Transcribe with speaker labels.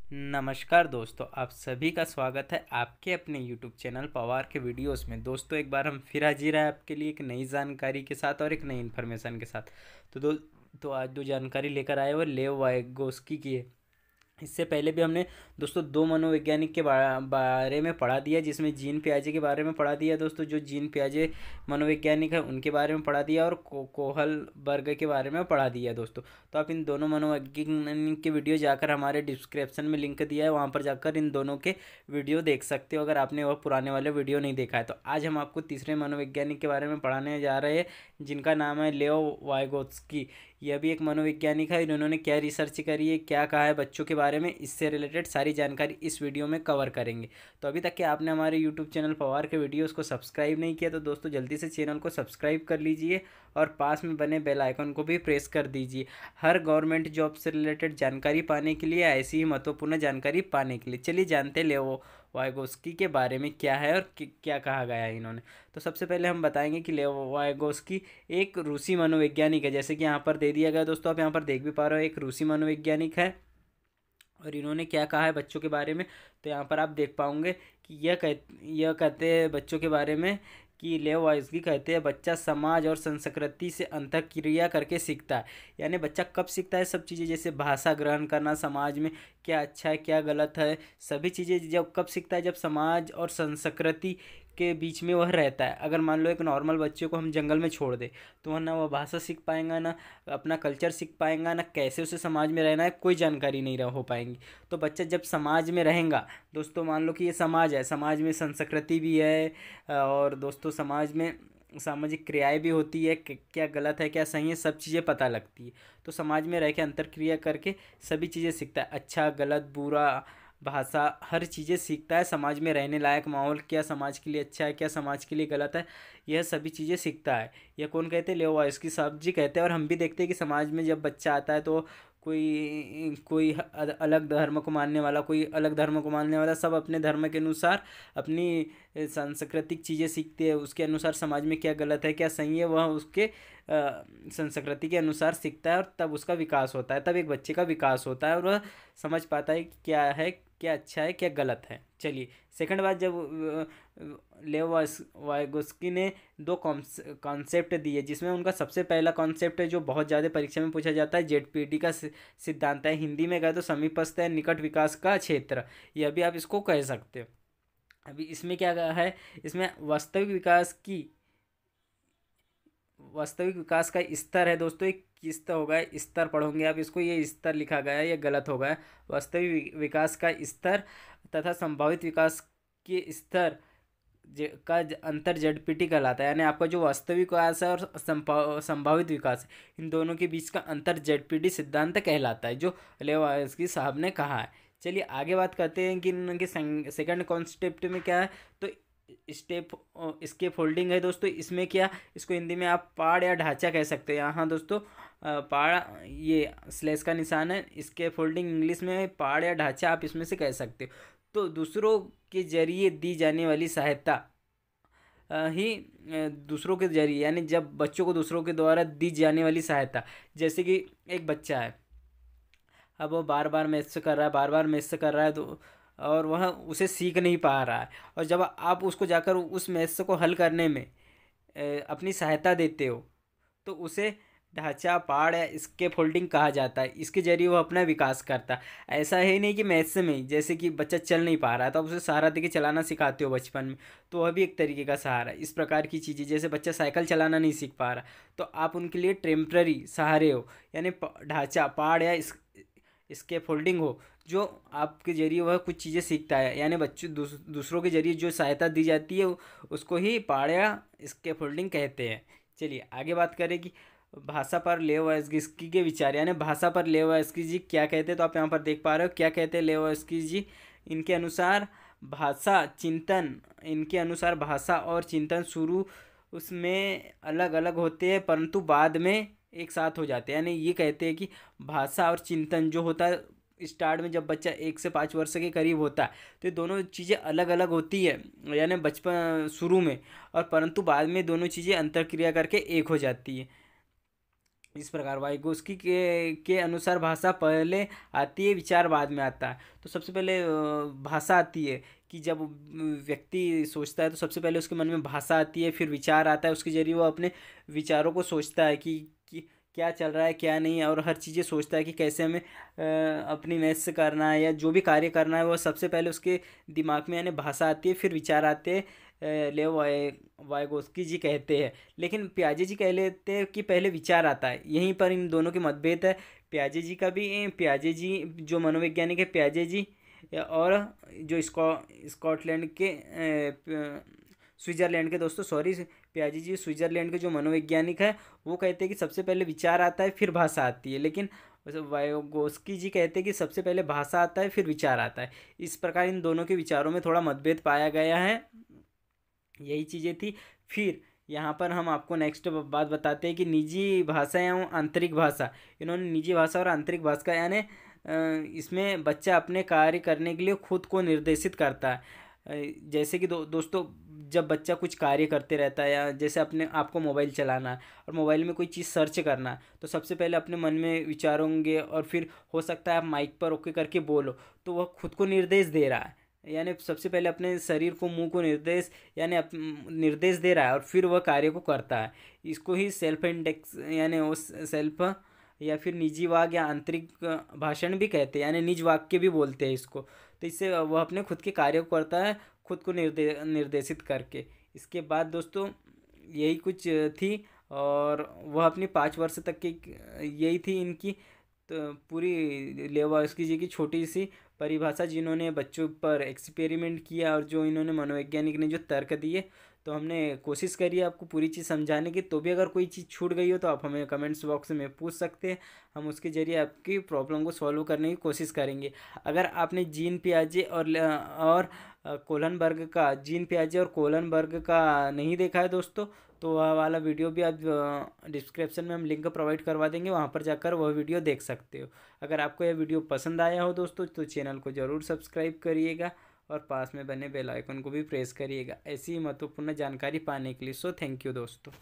Speaker 1: नमस्कार दोस्तों, आप सभी का स्वागत है आपके अपने यूट्यूब चैनल पवार के वीडियोस में। दोस्तों एक बार हम फिर हाजिर हैं आपके लिए एक नई जानकारी के साथ और एक नई इन्फॉर्मेशन के साथ। तो आज दो जानकारी लेकर आए हुए लेव वाइगोस्की की है। इससे पहले भी हमने दोस्तों दो मनोवैज्ञानिक के बारे में पढ़ा दिया, जिसमें जीन पियाजे के बारे में पढ़ा दिया दोस्तों। जो जीन पियाजे मनोवैज्ञानिक है उनके बारे में पढ़ा दिया और कोहल वर्ग के बारे में पढ़ा दिया दोस्तों। तो आप इन दोनों मनोवैज्ञानिक के वीडियो जाकर हमारे डिस्क्रिप्शन में लिंक दिया है, वहाँ पर जाकर इन दोनों के वीडियो देख सकते हो अगर आपने वह पुराने वाले वीडियो नहीं देखा है। तो आज हम आपको तीसरे मनोवैज्ञानिक के बारे में पढ़ाने जा रहे हैं, जिनका नाम है लेओ वाइगोत्स्की। यह भी एक मनोवैज्ञानिक है। इन्होंने क्या रिसर्च करी है, क्या कहा है बच्चों के बारे में, इससे रिलेटेड सारी जानकारी इस वीडियो में कवर करेंगे। तो अभी तक कि आपने हमारे यूट्यूब चैनल पवार के वीडियोस को सब्सक्राइब नहीं किया तो दोस्तों जल्दी से चैनल को सब्सक्राइब कर लीजिए और पास में बने बेल आइकन को भी प्रेस कर दीजिए। हर गवर्नमेंट जॉब से रिलेटेड जानकारी पाने के लिए, ऐसी ही महत्वपूर्ण जानकारी पाने के लिए चलिए जानते लेओ वाइगोस्की के बारे में क्या है और क्या कहा गया है इन्होंने। तो सबसे पहले हम बताएंगे कि लेओ वाइगोस्की एक रूसी मनोवैज्ञानिक है। जैसे कि यहाँ पर दे दिया गया दोस्तों, आप यहाँ पर देख भी पा रहे हो, एक रूसी मनोवैज्ञानिक है। और इन्होंने क्या कहा है बच्चों के बारे में, तो यहाँ पर आप देख पाओगे कि यह कहते हैं बच्चों के बारे में कि लेव वाइस्की कहते हैं बच्चा समाज और संस्कृति से अंतःक्रिया करके सीखता है। यानी बच्चा कब सीखता है सब चीज़ें, जैसे भाषा ग्रहण करना, समाज में क्या अच्छा है क्या गलत है, सभी चीज़ें जब कब सीखता है, जब समाज और संस्कृति के बीच में वह रहता है। अगर मान लो एक नॉर्मल बच्चे को हम जंगल में छोड़ दें तो वह ना वह भाषा सीख पाएगा, ना अपना कल्चर सीख पाएगा, ना कैसे उसे समाज में रहना है कोई जानकारी नहीं हो पाएंगी। तो बच्चा जब समाज में रहेगा दोस्तों, मान लो कि ये समाज है, समाज में संस्कृति भी है और दोस्तों समाज में सामाजिक क्रियाएं भी होती है, क्या गलत है क्या सही है सब चीज़ें पता लगती है। तो समाज में रह के अंतर्क्रिया करके सभी चीज़ें सीखता है, अच्छा गलत बुरा भाषा हर चीज़ें सीखता है। समाज में रहने लायक माहौल, क्या समाज के लिए अच्छा है क्या समाज के लिए गलत है, यह सभी चीज़ें सीखता है। यह कौन कहते हैं, लेओ वाइस्की साहब जी कहते हैं। और हम भी देखते हैं कि समाज में जब बच्चा आता है तो कोई कोई अलग धर्म को मानने वाला, कोई अलग धर्म को मानने वाला, सब अपने धर्म के अनुसार अपनी सांस्कृतिक चीज़ें सीखते हैं। उसके अनुसार समाज में क्या गलत है क्या सही है वह उसके संस्कृति के अनुसार सीखता है, और तब उसका विकास होता है, तब एक बच्चे का विकास होता है और वह समझ पाता है क्या अच्छा है क्या गलत है। चलिए सेकंड बात, जब लेव वाइगोस्की ने दो कॉन्सेप्ट दिए, जिसमें उनका सबसे पहला कॉन्सेप्ट है जो बहुत ज़्यादा परीक्षा में पूछा जाता है, जेडपीटी का सिद्धांत है। हिंदी में कहे तो समीपस्थ है निकट विकास का क्षेत्र, यह भी आप इसको कह सकते हो। अभी इसमें क्या है, इसमें वास्तविक विकास का स्तर है दोस्तों। एक किस्त होगा, स्तर पढ़ोगे आप इसको, ये स्तर लिखा गया है, ये गलत हो गया। वास्तविक विकास का स्तर तथा संभावित विकास के स्तर का अंतर जेडपीटी कहलाता है। यानी आपका जो वास्तविक विकास है और संभावित विकास है, इन दोनों के बीच का अंतर जेडपीटी सिद्धांत कहलाता है, जो लेवाल्स्की साहब ने कहा है। चलिए आगे बात करते हैं कि इनके सेकंड कॉन्सेप्ट में क्या है। तो स्टेप स्केप फोल्डिंग है दोस्तों। इसमें क्या, इसको हिंदी में आप पाड़ या ढांचा कह सकते हैं। यहाँ दोस्तों पाड़, ये स्लेश का निशान है, इसके फोल्डिंग इंग्लिश में पाड़ या ढांचा आप इसमें से कह सकते हो। तो दूसरों के जरिए दी जाने वाली सहायता ही दूसरों के जरिए, यानी जब बच्चों को दूसरों के द्वारा दी जाने वाली सहायता, जैसे कि एक बच्चा है, अब वो बार बार मैथ्स कर रहा है, बार बार मैथ्स कर रहा है, तो और वह उसे सीख नहीं पा रहा है, और जब आप उसको जाकर उस मैथ्स को हल करने में अपनी सहायता देते हो तो उसे ढांचा पाड़ या इसके फोल्डिंग कहा जाता है। इसके जरिए वो अपना विकास करता है। ऐसा है नहीं कि मैथ्स में जैसे कि बच्चा चल नहीं पा रहा है तो आप उसे सहारा देके चलाना सिखाते हो बचपन में, तो वह भी एक तरीके का सहारा है। इस प्रकार की चीज़ें, जैसे बच्चा साइकिल चलाना नहीं सीख पा रहा तो आप उनके लिए टेम्पररी सहारे हो, यानी ढांचा पाड़ या इसके फोल्डिंग हो, जो आपके जरिए वह कुछ चीज़ें सीखता है। यानी बच्चों दूसरों के जरिए जो सहायता दी जाती है उसको ही पाड़ या इसके फोल्डिंग कहते हैं। चलिए आगे बात करें कि भाषा पर लेवोव्स्की के विचार, यानी भाषा पर लेवोव्स्की जी क्या कहते हैं। तो आप यहाँ पर देख पा रहे हो क्या कहते हैं लेवोव्स्की जी। इनके अनुसार भाषा और चिंतन शुरू उसमें अलग अलग होते हैं परंतु बाद में एक साथ हो जाते हैं। यानी ये कहते हैं कि भाषा और चिंतन जो होता है स्टार्ट में, जब बच्चा 1 से 5 वर्ष के करीब होता है तो ये दोनों चीज़ें अलग अलग होती है, यानी बचपन शुरू में, और परंतु बाद में दोनों चीज़ें अंतर्क्रिया करके एक हो जाती है। इस प्रकार वाइगोस्की के अनुसार भाषा पहले आती है, विचार बाद में आता है। तो सबसे पहले भाषा आती है कि जब व्यक्ति सोचता है तो सबसे पहले उसके मन में भाषा आती है, फिर विचार आता है, उसके जरिए वो अपने विचारों को सोचता है कि क्या चल रहा है क्या नहीं है, और हर चीज़ें सोचता है कि कैसे हमें अपनी मैथ्स करना है या जो भी कार्य करना है, वो सबसे पहले उसके दिमाग में यानी भाषा आती है, फिर विचार आते हैं। लेओ वाइगोस्की जी कहते हैं। लेकिन पियाजे जी कह लेते हैं कि पहले विचार आता है। यहीं पर इन दोनों के मतभेद है। पियाजे जी का भी, पियाजे जी जो मनोवैज्ञानिक है पियाजे जी, और जो स्कॉटलैंड के स्विट्ज़रलैंड के, दोस्तों सॉरी, पियाजे जी स्विट्ज़रलैंड के जो मनोवैज्ञानिक है, वो कहते हैं कि सबसे पहले विचार आता है फिर भाषा आती है। लेकिन वाइगोस्की जी कहते हैं कि सबसे पहले भाषा आता है फिर विचार आता है। इस प्रकार इन दोनों के विचारों में थोड़ा मतभेद पाया गया है। यही चीज़ें थी। फिर यहाँ पर हम आपको नेक्स्ट बात बताते हैं कि निजी भाषा एवं आंतरिक भाषा। इन्होंने निजी भाषा और आंतरिक भाषा यानी इसमें बच्चा अपने कार्य करने के लिए खुद को निर्देशित करता है। जैसे कि दोस्तों, जब बच्चा कुछ कार्य करते रहता है, या जैसे अपने आपको मोबाइल चलाना है और मोबाइल में कोई चीज़ सर्च करना है, तो सबसे पहले अपने मन में विचार होंगे और फिर हो सकता है आप माइक पर ओके करके बोलो, तो वह खुद को निर्देश दे रहा है। यानी सबसे पहले अपने शरीर को, मुंह को निर्देश यानी निर्देश दे रहा है और फिर वह कार्य को करता है। इसको ही सेल्फ इंडेक्स यानी उस सेल्फ या फिर निजी वाक्य या आंतरिक भाषण भी कहते हैं, यानी निज वाक्य भी बोलते हैं इसको। तो इससे वह अपने खुद के कार्य को करता है, खुद को निर्देशित करके। इसके बाद दोस्तों यही कुछ थी, और वह अपनी 5 वर्ष तक की यही थी इनकी तो पूरी लेवास्की जी की छोटी सी परिभाषा, जिन्होंने बच्चों पर एक्सपेरिमेंट किया और जो इन्होंने मनोवैज्ञानिक ने जो तर्क दिए। तो हमने कोशिश करी है आपको पूरी चीज़ समझाने की। तो भी अगर कोई चीज़ छूट गई हो तो आप हमें कमेंट्स बॉक्स में पूछ सकते हैं, हम उसके ज़रिए आपकी प्रॉब्लम को सॉल्व करने की कोशिश करेंगे। अगर आपने जीन पियाजे और कोलनबर्ग का, जीन पियाजे और कोलनबर्ग का नहीं देखा है दोस्तों, तो वह वाला वीडियो भी आप डिस्क्रिप्शन में हम लिंक प्रोवाइड करवा देंगे, वहाँ पर जाकर वह वीडियो देख सकते हो। अगर आपको यह वीडियो पसंद आया हो दोस्तों, तो चैनल को ज़रूर सब्सक्राइब करिएगा और पास में बने बेल आइकन को भी प्रेस करिएगा ऐसी ही महत्वपूर्ण जानकारी पाने के लिए। सो थैंक यू दोस्तों।